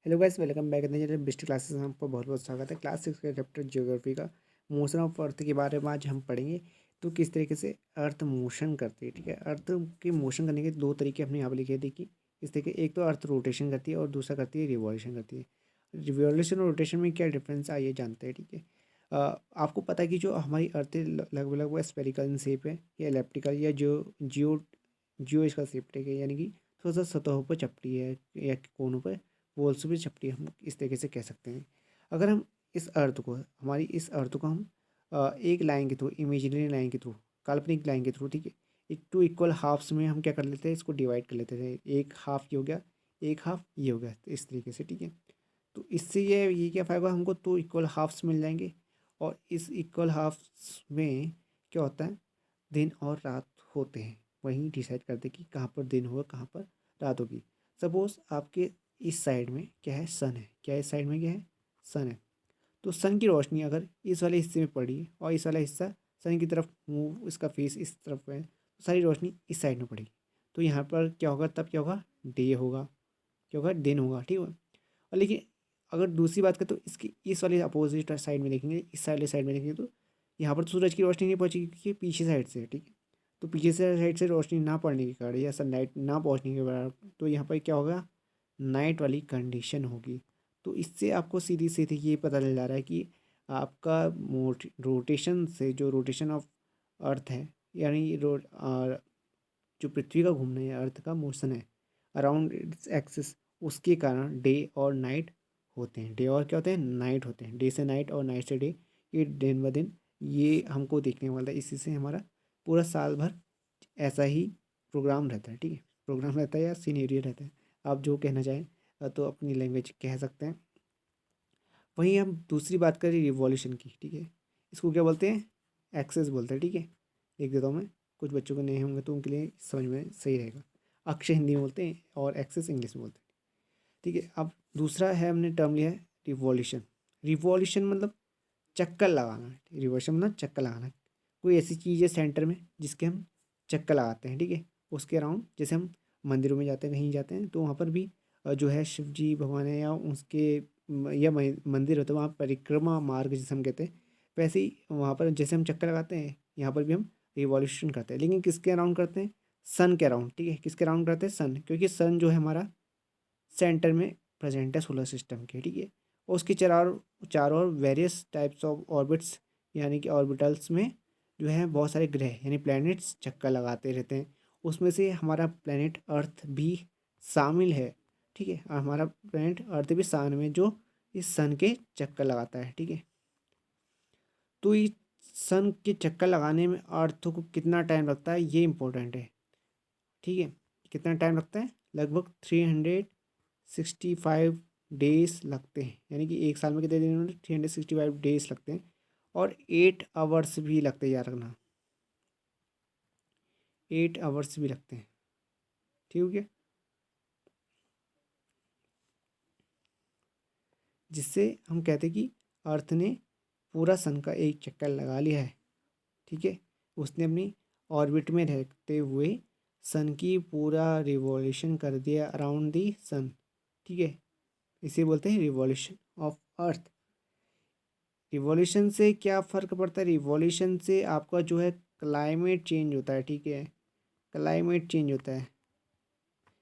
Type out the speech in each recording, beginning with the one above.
Hello guys, welcome back in बिस्ट classes में आपका बहुत बहुत स्वागत है। क्लास 6 का चैप्टर ज्योग्राफी का मोशन ऑफ अर्थ के बारे में आज हम पढ़ेंगे। तो किस तरीके से अर्थ मोशन करती है, ठीक है। अर्थ के मोशन करने के दो तरीके हमने यहाँ पर लिखे हैं, देखिए इस तरीके। एक तो अर्थ रोटेशन करती है और दूसरा करती है रिवॉल्यूशन करती है। रिवॉल्यूशन और रोटेशन में क्या डिफरेंस आइए जानते हैं, ठीक है। आपको पता है कि जो हमारी अर्थ है लगभग वो स्फेरिकल इन शेप है या एलिप्टिकल या जियो जियो इसका शेप है, यानी कि थोड़ा सा सतहों पर चपटी है या कोनों पर वॉल्स भी चपटी, हम इस तरीके से कह सकते हैं। अगर हम इस अर्थ को हमारी इस अर्थ को हम एक लाइन के थ्रू, इमेजिनरी लाइन के थ्रू, काल्पनिक लाइन के थ्रू, ठीक है, एक टू इक्वल हाफ्स में हम क्या कर लेते हैं, इसको डिवाइड कर लेते थे। एक हाफ ये हो गया, एक हाफ ये हो गया, तो इस तरीके से, ठीक है। तो इससे ये क्या फ़ायदा, हमको टू इक्वल हाफ्स मिल जाएंगे। और इस इक्वल हाफ्स में क्या होता है, दिन और रात होते हैं। वहीं डिसाइड करते हैं कि कहाँ पर दिन होगा, कहाँ पर रात होगी। सपोज आपके इस साइड में क्या है, सन है। क्या इस साइड में क्या है, सन है। तो सन की रोशनी अगर इस वाले हिस्से में पड़ी है और इस वाला हिस्सा सन की तरफ मूव, इसका फेस इस तरफ है, तो सारी रोशनी इस साइड में पड़ेगी। तो यहाँ पर क्या होगा, तब क्या होगा, डे होगा, क्या होगा, दिन होगा, ठीक है। और लेकिन अगर दूसरी बात करें तो इसकी इस वाले अपोजिट साइड में देखेंगे, इस वाले साइड में देखेंगे, तो यहाँ पर सूरज की रोशनी नहीं पहुँचेगी क्योंकि पीछे साइड से है, ठीक है। तो पीछे से साइड से रोशनी ना पड़ने के कारण या सनलाइट ना पहुँचने के कारण, तो यहाँ पर क्या होगा, नाइट वाली कंडीशन होगी। तो इससे आपको सीधी सीधी ये पता चल जा रहा है कि आपका रोटेशन से, जो रोटेशन ऑफ अर्थ है, यानी जो पृथ्वी का घूमना है, अर्थ का मोशन है अराउंड इट्स एक्सिस, उसके कारण डे और नाइट होते हैं। डे और क्या होते हैं, नाइट होते हैं। डे से नाइट और नाइट से डे, ये दिन ब दिन ये हमको देखने वाला है। इसी से हमारा पूरा साल भर ऐसा ही प्रोग्राम रहता है, ठीक है। प्रोग्राम रहता है या सीनेरियो रहता है, आप जो कहना चाहें, तो अपनी लैंग्वेज कह सकते हैं। वहीं हम दूसरी बात करें रिवॉल्यूशन की, ठीक है। इसको क्या बोलते हैं, एक्सेस बोलते हैं, ठीक है। लिख देता हूँ मैं, कुछ बच्चों को नहीं होंगे तो उनके लिए समझ में सही रहेगा। अक्ष हिंदी में बोलते हैं और एक्सेस इंग्लिश में बोलते हैं, ठीक है। अब दूसरा है, हमने टर्म लिया है रिवॉल्यूशन। रिवॉल्यूशन मतलब चक्कर लगाना, रिवॉल्यूशन मतलब चक्कर लगाना। कोई ऐसी चीज़ है सेंटर में जिसके हम चक्कर लगाते हैं, ठीक है। उसके अराउंड, जैसे हम मंदिरों में जाते हैं, कहीं जाते हैं, तो वहाँ पर भी जो है शिव जी भगवान है या उसके या मंदिर होता है, वहाँ परिक्रमा मार्ग जिसे हम कहते हैं, वैसे ही वहाँ पर जैसे हम चक्कर लगाते हैं, यहाँ पर भी हम रिवॉल्यूशन करते हैं। लेकिन किसके अराउंड करते हैं, सन के अराउंड, ठीक है। किसके अराउंड करते हैं, सन, क्योंकि सन जो है हमारा सेंटर में प्रेजेंट है सोलर सिस्टम के, ठीक है। और उसके चारों चारों ओर वेरियस टाइप्स ऑफ ऑर्बिट्स, यानी कि ऑर्बिटल्स में जो है बहुत सारे ग्रह यानी प्लैनेट्स चक्कर लगाते रहते हैं। उसमें से हमारा प्लैनेट अर्थ भी शामिल है, ठीक है। और हमारा प्लैनेट अर्थ भी शामिल में जो इस सन के चक्कर लगाता है, ठीक है। तो इस सन के चक्कर लगाने में अर्थ को कितना टाइम लगता है, ये इंपॉर्टेंट है, ठीक है। कितना टाइम लगता है, लगभग 365 डेज लगते हैं। यानी कि एक साल में कितने दिन होते हैं, 365 डेज लगते हैं। और 8 आवर्स भी लगते हैं, याद रखना, 8 आवर्स भी लगते हैं, ठीक है। जिससे हम कहते हैं कि अर्थ ने पूरा सन का एक चक्कर लगा लिया है, ठीक है। उसने अपनी ऑर्बिट में रहते हुए सन की पूरा रिवॉल्यूशन कर दिया अराउंड दी सन, ठीक है। इसे बोलते हैं रिवॉल्यूशन ऑफ अर्थ। रिवॉल्यूशन से क्या फ़र्क पड़ता है, रिवॉल्यूशन से आपका जो है क्लाइमेट चेंज होता है, ठीक है। क्लाइमेट चेंज होता है।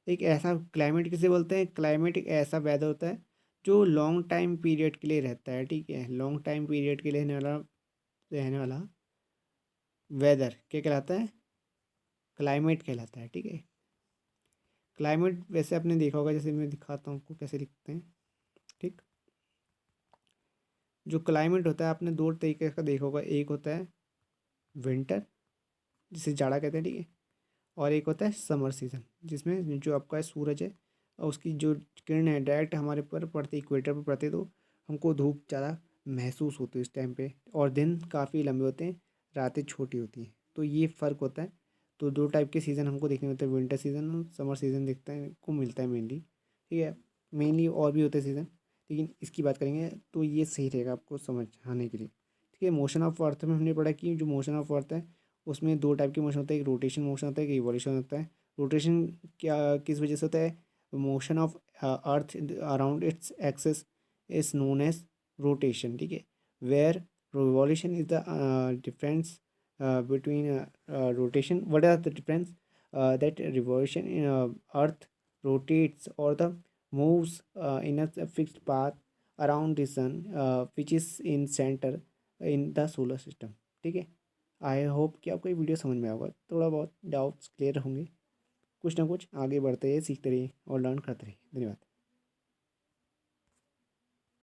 एक ऐसा क्लाइमेट किसे बोलते हैं, क्लाइमेट एक ऐसा वेदर होता है जो लॉन्ग टाइम पीरियड के लिए रहता है, ठीक है। लॉन्ग टाइम पीरियड के लिए रहने वाला वेदर क्या कहलाता है, क्लाइमेट कहलाता है, ठीक है। क्लाइमेट वैसे आपने देखा होगा, जैसे मैं दिखाता हूँ आपको कैसे लिखते हैं, ठीक। जो क्लाइमेट होता है आपने दो तरीके का देखा होगा, एक होता है विंटर जिसे जाड़ा कहते हैं, ठीक है। और एक होता है समर सीज़न, जिसमें जो आपका सूरज है और उसकी जो किरण है डायरेक्ट हमारे पर पड़ती, इक्वेटर पर पड़ती है, तो हमको धूप ज़्यादा महसूस होती है इस टाइम पे। और दिन काफ़ी लंबे होते हैं, रातें छोटी होती हैं, तो ये फ़र्क होता है। तो दो टाइप के सीज़न हमको देखने मिलते हैं, विंटर सीज़न और समर सीज़न देखते हैं को मिलता है मेनली, ठीक है। मेनली और भी होते हैं सीज़न, लेकिन इसकी बात करेंगे तो ये सही रहेगा आपको समझाने के लिए, ठीक है। मोशन ऑफ अर्थ में हमने पढ़ा कि जो मोशन ऑफ अर्थ है उसमें दो टाइप के मोशन होते हैं, एक रोटेशन मोशन होता है, एक रिवॉल्यूशन होता है। रोटेशन क्या किस वजह से होता है, motion of earth around its axis is known as rotation, ठीक है। Where revolution is the difference between rotation. What are the difference? That revolution in earth rotates or the moves in a fixed path around the sun, which is in center in the solar system, ठीक है। I hope कि आपको ये video समझ में आएगा, थोड़ा बहुत डाउट्स क्लियर होंगे। कुछ ना कुछ आगे बढ़ते रहिए, सीखते रहिए और लर्न करते रहिए। धन्यवाद।